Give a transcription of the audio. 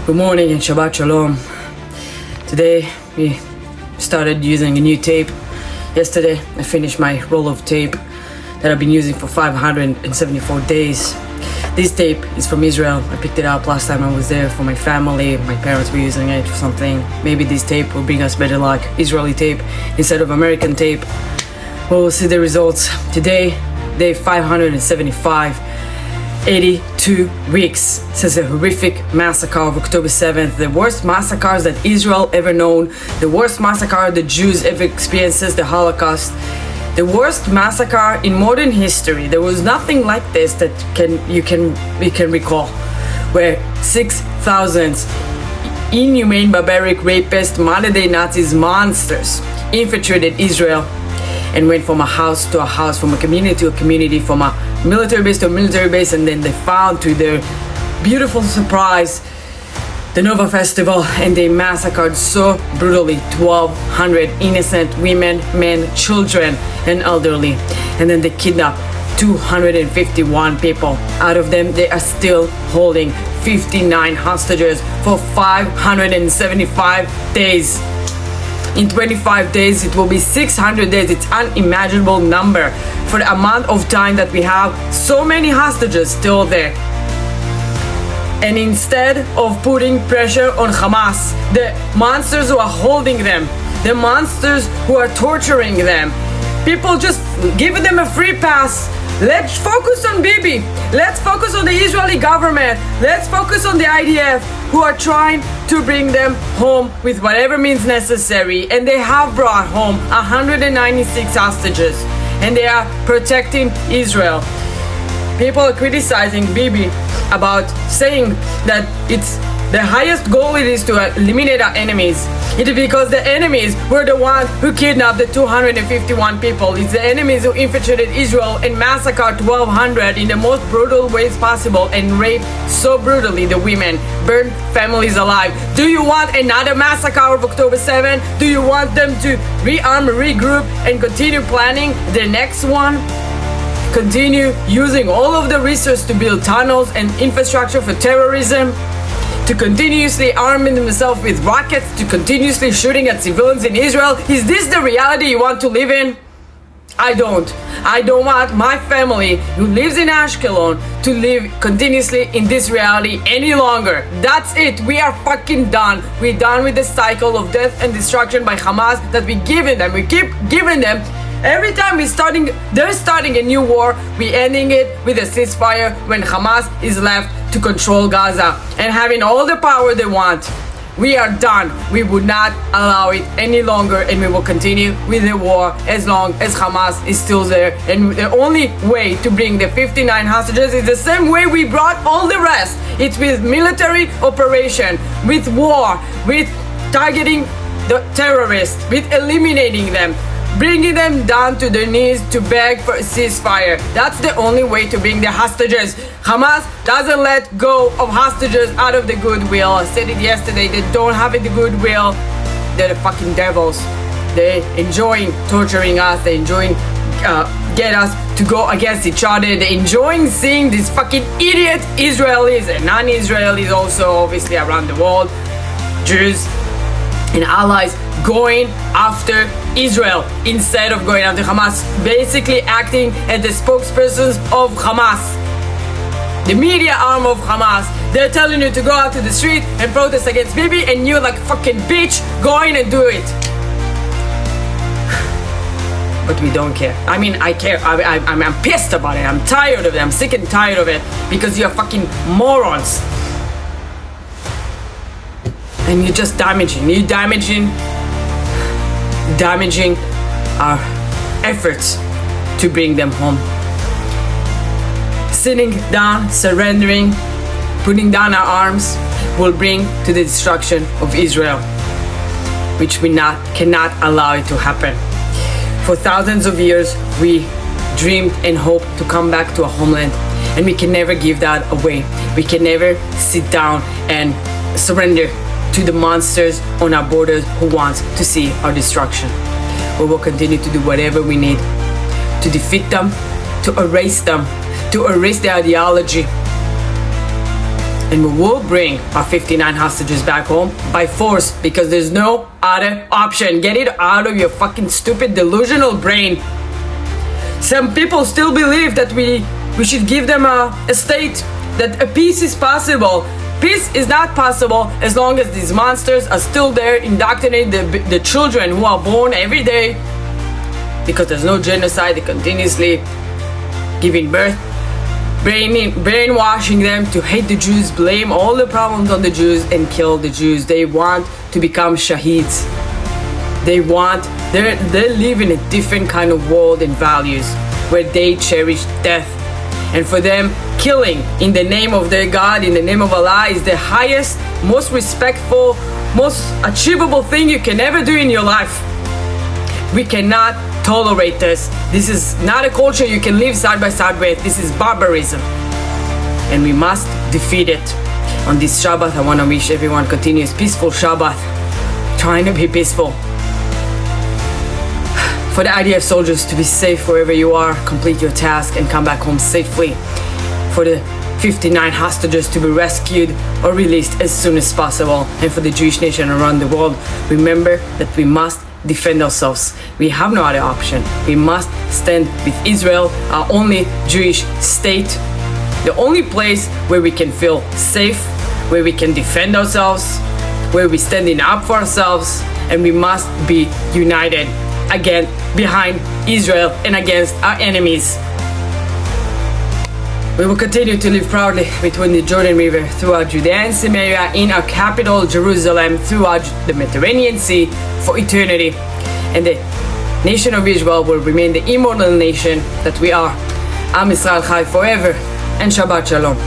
Good morning and Shabbat Shalom. Today we started using a new tape. Yesterday I finished my roll of tape that I've been using for 574 days. This tape is from Israel. I picked it up last time I was there for my family. My parents were using it for something. Maybe this tape will bring us better luck. Israeli tape instead of American tape. We'll see the results today. Day 575. 82 weeks since a horrific massacre of October 7th, the worst massacres that Israel ever known, the worst massacre the Jews ever experienced since the Holocaust, the worst massacre in modern history. There was nothing like this that we can recall, where 6,000 inhumane, barbaric, rapist, modern-day Nazis, monsters infiltrated Israel and went from a house to a house, from a community to a community, from a military base to a military base, and then they found, to their beautiful surprise, the Nova Festival, and they massacred so brutally 1,200 innocent women, men, children, and elderly. And then they kidnapped 251 people. Out of them, they are still holding 59 hostages for 575 days. In 25 days, it will be 600 days. It's an unimaginable number for the amount of time that we have so many hostages still there. And instead of putting pressure on Hamas, the monsters who are holding them, the monsters who are torturing them, people just give them a free pass. Let's focus on Bibi. Let's focus on the Israeli government. Let's focus on the IDF, who are trying to bring them home with whatever means necessary. And they have brought home 196 hostages. And they are protecting Israel. People are criticizing Bibi about saying that it's the highest goal it is to eliminate our enemies. It is because the enemies were the ones who kidnapped the 251 people. It's the enemies who infiltrated Israel and massacred 1,200 in the most brutal ways possible and raped so brutally the women, burned families alive. Do you want another massacre of October 7? Do you want them to rearm, regroup, and continue planning the next one? Continue using all of the resources to build tunnels and infrastructure for terrorism? To continuously arming themselves with rockets, to continuously shooting at civilians in Israel? Is this the reality you want to live in? I don't. I don't want my family who lives in Ashkelon to live continuously in this reality any longer. That's it. We are fucking done. We're done with the cycle of death and destruction by Hamas that we're giving them. We keep giving them. Every time they're starting a new war, we're ending it with a ceasefire when Hamas is left to control Gaza and having all the power they want. We are done. We would not allow it any longer, and we will continue with the war as long as Hamas is still there. And the only way to bring the 59 hostages is the same way we brought all the rest. It's with military operation, with war, with targeting the terrorists, with eliminating them, bringing them down to their knees to beg for a ceasefire. That's the only way to bring the hostages. Hamas doesn't let go of hostages out of the goodwill. I said it yesterday. They don't have the goodwill. They're the fucking devils. They're enjoying torturing us. They're enjoying get us to go against each other. They're enjoying seeing these fucking idiot Israelis and non-Israelis also, obviously, around the world, Jews and allies, going after Israel instead of going after Hamas, basically acting as the spokespersons of Hamas, the media arm of Hamas. They're telling you to go out to the street and protest against Bibi, and you like fucking bitch, go in and do it. But we don't care. I mean, I care. I'm pissed about it. I'm tired of it. I'm sick and tired of it because you're fucking morons. And you're just damaging our efforts to bring them home. Sitting down, surrendering, putting down our arms will bring to the destruction of Israel, which we cannot allow it to happen. For thousands of years, we dreamed and hoped to come back to a homeland, and we can never give that away. We can never sit down and surrender to the monsters on our borders who want to see our destruction. We will continue to do whatever we need to defeat them, to erase the ideology, And we will bring our 59 hostages back home by force, because there's no other option. Get it out of your fucking stupid delusional brain. Some people still believe that we should give them a state, that a peace is possible. Peace is not possible as long as these monsters are still there, indoctrinating the children who are born every day, because there's no genocide. They're continuously giving birth, brainwashing them to hate the Jews, blame all the problems on the Jews, and kill the Jews. They want to become shaheeds. They live in a different kind of world and values, where they cherish death. And for them, killing in the name of their God, in the name of Allah, is the highest, most respectful, most achievable thing you can ever do in your life. We cannot tolerate this. This is not a culture you can live side by side with. This is barbarism, and we must defeat it. On this Shabbat, I want to wish everyone continuous peaceful Shabbat, trying to be peaceful. For the IDF soldiers to be safe wherever you are, complete your task and come back home safely. For the 59 hostages to be rescued or released as soon as possible. And for the Jewish nation around the world, remember that we must defend ourselves. We have no other option. We must stand with Israel, our only Jewish state, the only place where we can feel safe, where we can defend ourselves, where we're standing up for ourselves, and we must be united again behind Israel and against our enemies. We will continue to live proudly between the Jordan River, throughout Judea and Samaria, in our capital Jerusalem, throughout the Mediterranean Sea for eternity. And the nation of Israel will remain the immortal nation that we are. Am Yisrael Chai forever, and Shabbat Shalom.